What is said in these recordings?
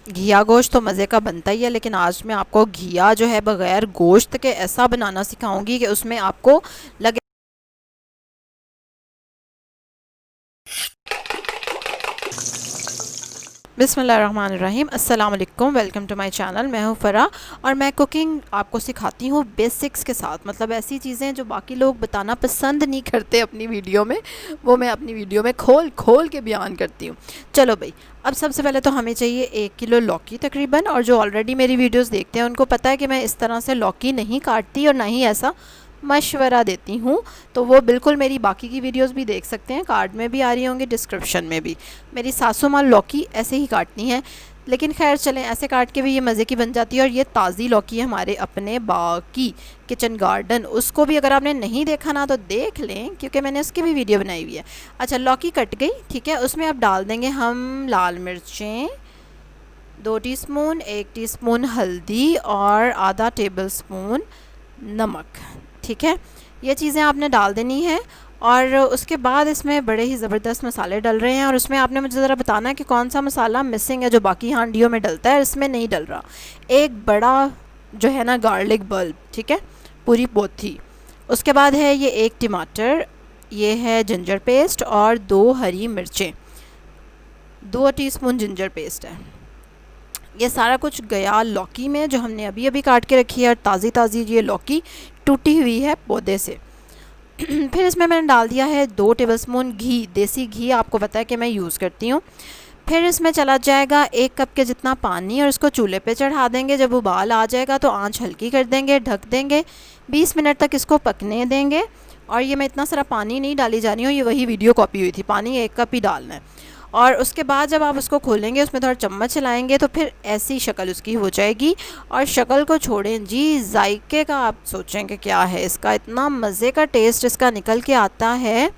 घिया गोश्त तो मज़े का बनता ही है, लेकिन आज मैं आपको घिया जो है बग़ैर गोश्त के ऐसा बनाना सिखाऊंगी कि उसमें आपको लगे। बिस्मिल्लाहिर्रहमानिर्रहीम, अस्सलाम वालेकुम, वेलकम टू माय चैनल। मैं हूँ फ़रा और मैं कुकिंग आपको सिखाती हूँ बेसिक्स के साथ। मतलब ऐसी चीज़ें जो बाकी लोग बताना पसंद नहीं करते अपनी वीडियो में, वो मैं अपनी वीडियो में खोल खोल के बयान करती हूँ। चलो भाई, अब सबसे पहले तो हमें चाहिए 1 किलो लौकी तकरीबन। और जो ऑलरेडी मेरी वीडियोज़ देखते हैं उनको पता है कि मैं इस तरह से लौकी नहीं काटती और ना ही ऐसा मशवरा देती हूँ। तो वो बिल्कुल मेरी बाकी की वीडियोस भी देख सकते हैं, कार्ड में भी आ रही होंगी, डिस्क्रिप्शन में भी। मेरी सासू माँ लौकी ऐसे ही काटती हैं, लेकिन खैर चलें, ऐसे काट के भी ये मज़े की बन जाती है। और ये ताज़ी लौकी है हमारे अपने बाग की, किचन गार्डन। उसको भी अगर आपने नहीं देखा ना तो देख लें, क्योंकि मैंने उसकी भी वीडियो बनाई हुई है। अच्छा, लौकी कट गई, ठीक है। उसमें अब डाल देंगे हम लाल मिर्चें 2 टीस्पून, 1 टीस्पून हल्दी और आधा टेबल स्पून नमक, ठीक है। ये चीज़ें आपने डाल देनी है। और उसके बाद इसमें बड़े ही ज़बरदस्त मसाले डल रहे हैं, और उसमें आपने मुझे ज़रा बताना है कि कौन सा मसाला मिसिंग है जो बाकी हांडियों में डलता है, इसमें नहीं डल रहा। एक बड़ा जो है ना गार्लिक बल्ब, ठीक है, पूरी पोथी। उसके बाद है ये 1 टमाटर, ये है जिंजर पेस्ट और 2 हरी मिर्चें, 2 टीस्पून जिंजर पेस्ट है। ये सारा कुछ गया लौकी में जो हमने अभी अभी काट के रखी है, और ताज़ी ताज़ी ये लौकी टूटी हुई है पौधे से। फिर इसमें मैंने डाल दिया है 2 टेबलस्पून घी, देसी घी आपको पता है कि मैं यूज़ करती हूँ। फिर इसमें चला जाएगा 1 कप के जितना पानी, और इसको चूल्हे पे चढ़ा देंगे। जब उबाल आ जाएगा तो आंच हल्की कर देंगे, ढक देंगे, 20 मिनट तक इसको पकने देंगे। और ये मैं इतना सारा पानी नहीं डाली जा रही हूँ, ये वही वीडियो कॉपी हुई थी, पानी 1 कप ही डालना है। और उसके बाद जब आप उसको खोलेंगे, उसमें थोड़ा चम्मच चलाएंगे तो फिर ऐसी शक्ल उसकी हो जाएगी। और शक्ल को छोड़ें जी, जायके का आप सोचेंगे क्या है इसका, इतना मज़े का टेस्ट इसका निकल के आता है।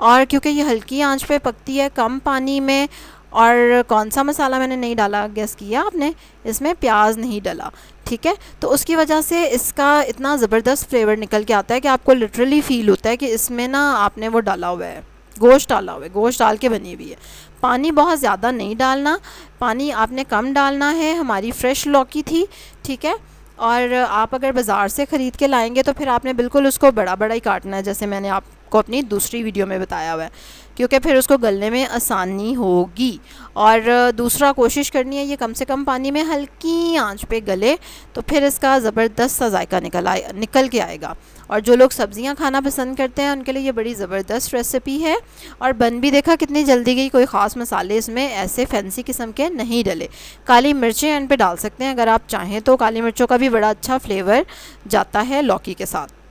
और क्योंकि ये हल्की आंच पे पकती है, कम पानी में। और कौन सा मसाला मैंने नहीं डाला, गेस किया आपने, इसमें प्याज नहीं डाला, ठीक है। तो उसकी वजह से इसका इतना ज़बरदस्त फ्लेवर निकल के आता है कि आपको लिटरली फ़ील होता है कि इसमें ना आपने वो डाला हुआ है, गोश्त डाला हुआ है, गोश्त डाल के बनी हुई है। पानी बहुत ज़्यादा नहीं डालना, पानी आपने कम डालना है। हमारी फ़्रेश लौकी थी, ठीक है। और आप अगर बाज़ार से ख़रीद के लाएंगे तो फिर आपने बिल्कुल उसको बड़ा बड़ा ही काटना है, जैसे मैंने आपको अपनी दूसरी वीडियो में बताया हुआ है, क्योंकि फिर उसको गलने में आसानी होगी। और दूसरा, कोशिश करनी है ये कम से कम पानी में हल्की आंच पे गले, तो फिर इसका ज़बरदस्त सा जायका निकल के आएगा। और जो लोग सब्ज़ियां खाना पसंद करते हैं उनके लिए ये बड़ी ज़बरदस्त रेसिपी है। और बन भी देखा कितनी जल्दी गई, कोई ख़ास मसाले इसमें ऐसे फैंसी किस्म के नहीं डले। काली मिर्चें एंड पे डाल सकते हैं अगर आप चाहें तो, काली मिर्चों का भी बड़ा अच्छा फ्लेवर जाता है लौकी के साथ।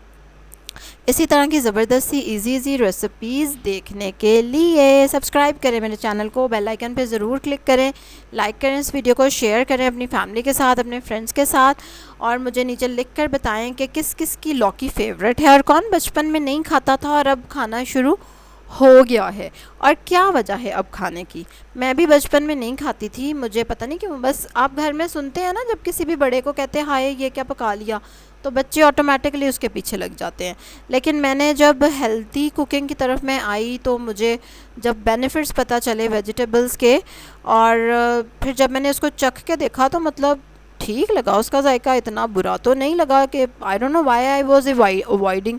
इसी तरह की ज़बरदस्त सी इजी रेसिपीज़ देखने के लिए सब्सक्राइब करें मेरे चैनल को, बेल आइकन पे ज़रूर क्लिक करें, लाइक करें इस वीडियो को, शेयर करें अपनी फैमिली के साथ, अपने फ्रेंड्स के साथ। और मुझे नीचे लिख कर बताएं कि किस किस की लौकी फेवरेट है, और कौन बचपन में नहीं खाता था और अब खाना शुरू हो गया है, और क्या वजह है अब खाने की। मैं भी बचपन में नहीं खाती थी, मुझे पता नहीं क्यों, बस आप घर में सुनते हैं ना जब किसी भी बड़े को कहते हैं हाय ये क्या पका लिया, तो बच्चे ऑटोमेटिकली उसके पीछे लग जाते हैं। लेकिन मैंने जब हेल्दी कुकिंग की तरफ मैं आई तो मुझे जब बेनिफिट्स पता चले वेजिटेबल्स के, और फिर जब मैंने उसको चख के देखा तो मतलब ठीक लगा, उसका जायका इतना बुरा तो नहीं लगा कि I don't know why I was avoiding.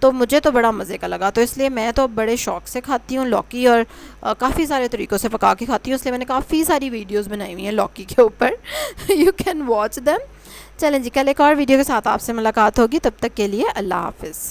तो मुझे तो बड़ा मज़े का लगा, तो इसलिए मैं तो बड़े शौक़ से खाती हूँ लौकी, और काफ़ी सारे तरीक़ों से पका के खाती हूँ। इसलिए मैंने काफ़ी सारी वीडियोस बनाई हुई हैं लौकी के ऊपर, यू कैन वॉच देम। चलें जी, कल एक और वीडियो के साथ आपसे मुलाकात होगी, तब तक के लिए अल्लाह हाफ़िज़।